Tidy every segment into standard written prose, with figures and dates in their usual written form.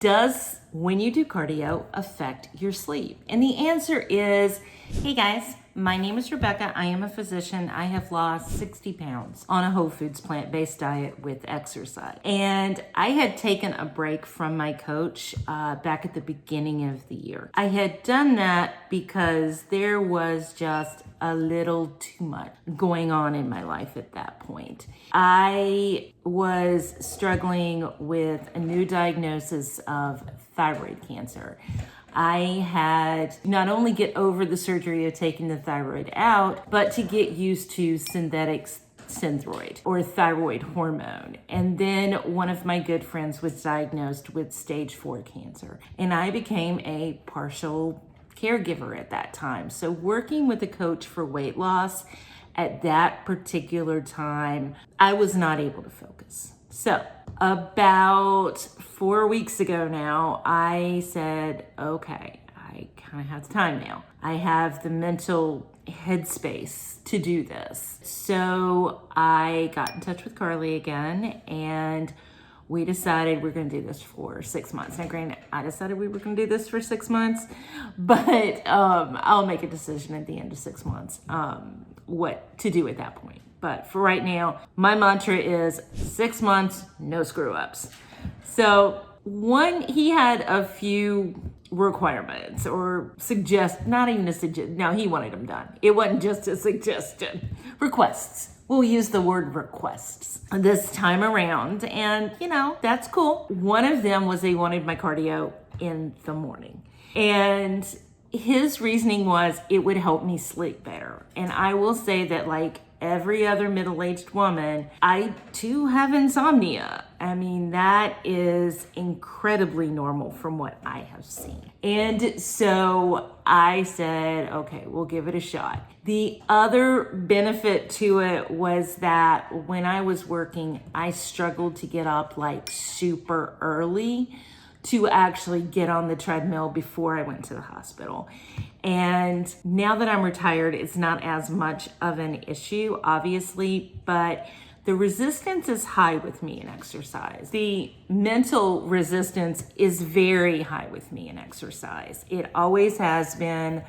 Does when you do cardio affect your sleep? And the answer is, hey guys, my name is Rebecca. I am a physician. I have lost 60 pounds on a whole foods plant-based diet with exercise. And I had taken a break from my coach back at the beginning of the year. I had done that because there was just a little too much going on in my life at that point. I was struggling with a new diagnosis of thyroid cancer. I had not only get over the surgery of taking the thyroid out, but to get used to synthetic synthroid or thyroid hormone. And then one of my good friends was diagnosed with stage 4 cancer, and I became a partial caregiver at that time. So working with a coach for weight loss at that particular time, I was not able to focus. So about 4 weeks ago now, I said, okay, I kind of have the time now. I have the mental headspace to do this. So I got in touch with Carly again, and we decided we're going to do this for 6 months. Now, granted, I decided we were going to do this for 6 months, but I'll make a decision at the end of 6 months what to do at that point. But for right now, my mantra is 6 months, no screw ups. So he had a few requirements or no, he wanted them done. It wasn't just a suggestion. Requests. We'll use the word requests this time around. And, that's cool. One of them was they wanted my cardio in the morning. And his reasoning was it would help me sleep better. And I will say that, like every other middle-aged woman, I too have insomnia. I mean, that is incredibly normal from what I have seen. And so I said, okay, we'll give it a shot. The other benefit to it was that when I was working, I struggled to get up like super early to actually get on the treadmill before I went to the hospital. And now that I'm retired, it's not as much of an issue, obviously, but the resistance is high with me in exercise. The mental resistance is very high with me in exercise. It always has been.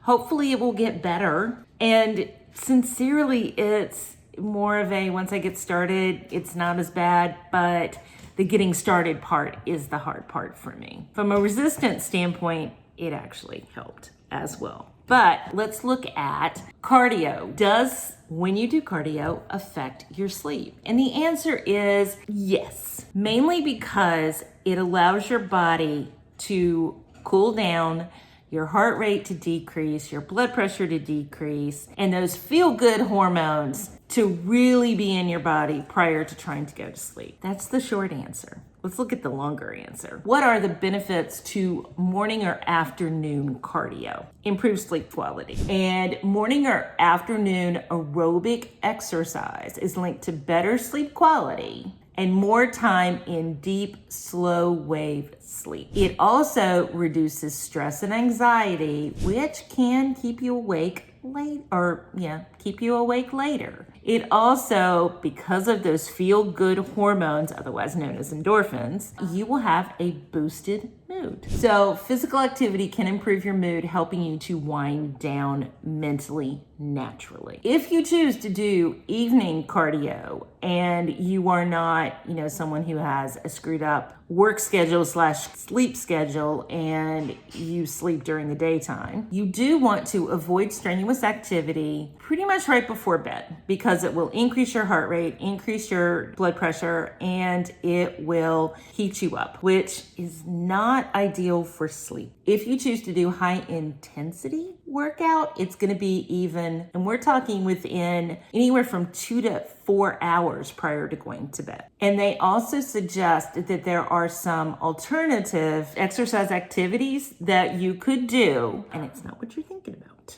Hopefully it will get better. And sincerely, it's more of a, once I get started, it's not as bad, but the getting started part is the hard part for me. From a resistance standpoint, it actually helped as well. But let's look at cardio. Does when you do cardio affect your sleep? And the answer is yes, mainly because it allows your body to cool down, your heart rate to decrease, your blood pressure to decrease, and those feel-good hormones to really be in your body prior to trying to go to sleep. That's the short answer. Let's look at the longer answer. What are the benefits to morning or afternoon cardio? Improved sleep quality. And morning or afternoon aerobic exercise is linked to better sleep quality and more time in deep, slow wave sleep. It also reduces stress and anxiety, which can keep you awake later. It also, because of those feel-good hormones, otherwise known as endorphins, you will have a boosted mood. So physical activity can improve your mood, helping you to wind down mentally naturally. If you choose to do evening cardio and you are not, someone who has a screwed up work schedule / sleep schedule and you sleep during the daytime, you do want to avoid strenuous activity pretty much right before bed because it will increase your heart rate, increase your blood pressure, and it will heat you up, which is not ideal for sleep. If you choose to do high intensity workout, it's going to be and we're talking within anywhere from 2 to 4 hours prior to going to bed. And they also suggest that there are some alternative exercise activities that you could do, and it's not what you're thinking about.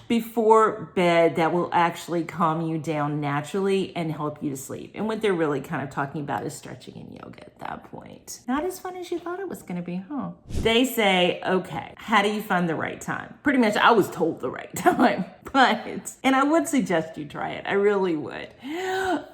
before bed that will actually calm you down naturally and help you to sleep. And what they're really kind of talking about is stretching and yoga at that point. Not as fun as you thought it was going to be, huh? They say, okay, how do you find the right time? Pretty much I was told the right time, and I would suggest you try it. I really would.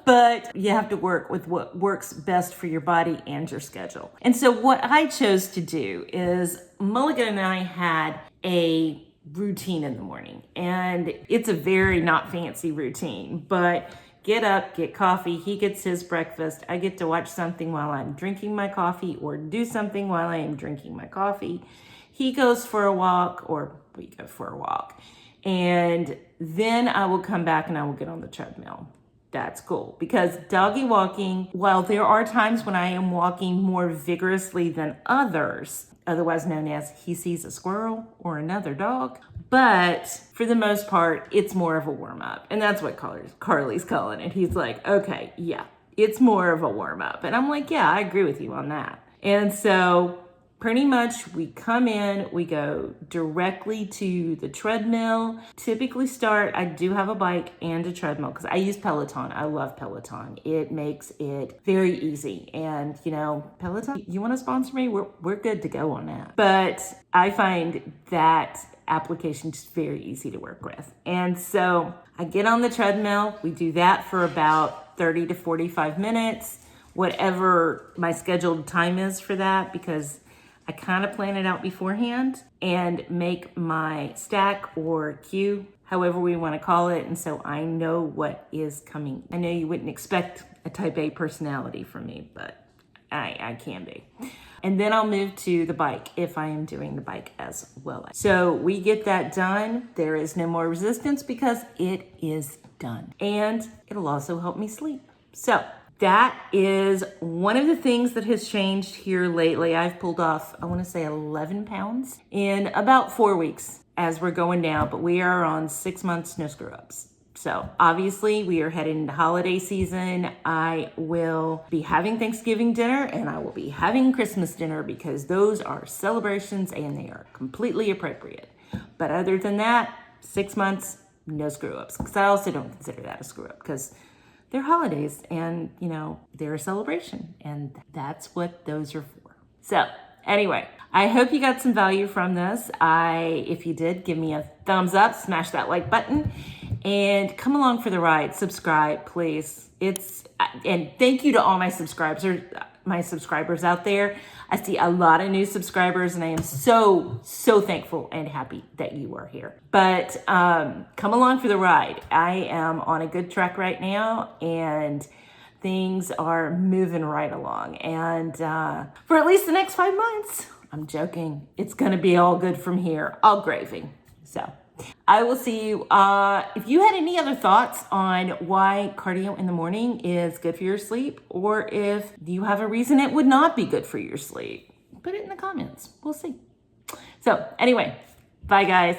But you have to work with what works best for your body and your schedule. And so what I chose to do is Mulligan and I had a routine in the morning, and it's a very not fancy routine, but get up, get coffee, he gets his breakfast, I get to watch something while I'm drinking my coffee or do something while I am drinking my coffee. He goes for a walk, or we go for a walk, and then I will come back and I will get on the treadmill. That's cool, because doggy walking, while there are times when I am walking more vigorously than others, otherwise known as he sees a squirrel or another dog, but for the most part, it's more of a warm-up. And that's what Carly's calling it. He's like, okay, yeah, it's more of a warm-up. And I'm like, yeah, I agree with you on that. And so pretty much we come in, we go directly to the treadmill. Typically I do have a bike and a treadmill because I use Peloton. I love Peloton. It makes it very easy. And Peloton, you want to sponsor me? We're good to go on that. But I find that application just very easy to work with. And so I get on the treadmill. We do that for about 30 to 45 minutes, whatever my scheduled time is for that, because I kind of plan it out beforehand and make my stack or queue, however we want to call it. And so I know what is coming. I know you wouldn't expect a type A personality from me, but I can be. And then I'll move to the bike if I am doing the bike as well. So we get that done. There is no more resistance because it is done. And it'll also help me sleep. So that is one of the things that has changed here lately. I've pulled off, I want to say 11 pounds in about 4 weeks as we're going down, but we are on 6 months, no screw ups. So obviously we are heading into holiday season. I will be having Thanksgiving dinner and I will be having Christmas dinner because those are celebrations and they are completely appropriate. But other than that, 6 months, no screw ups. Because I also don't consider that a screw up because they're holidays and, they're a celebration, and that's what those are for. So anyway, I hope you got some value from this. If you did, give me a thumbs up, smash that like button, and come along for the ride. Subscribe, please. And thank you to all my subscribers out there. I see a lot of new subscribers, and I am so, so thankful and happy that you are here. But come along for the ride. I am on a good track right now, and things are moving right along. And for at least the next 5 months, I'm joking, it's going to be all good from here. All gravy. So I will see you. If you had any other thoughts on why cardio in the morning is good for your sleep, or if you have a reason it would not be good for your sleep, put it in the comments. We'll see. So anyway, bye guys.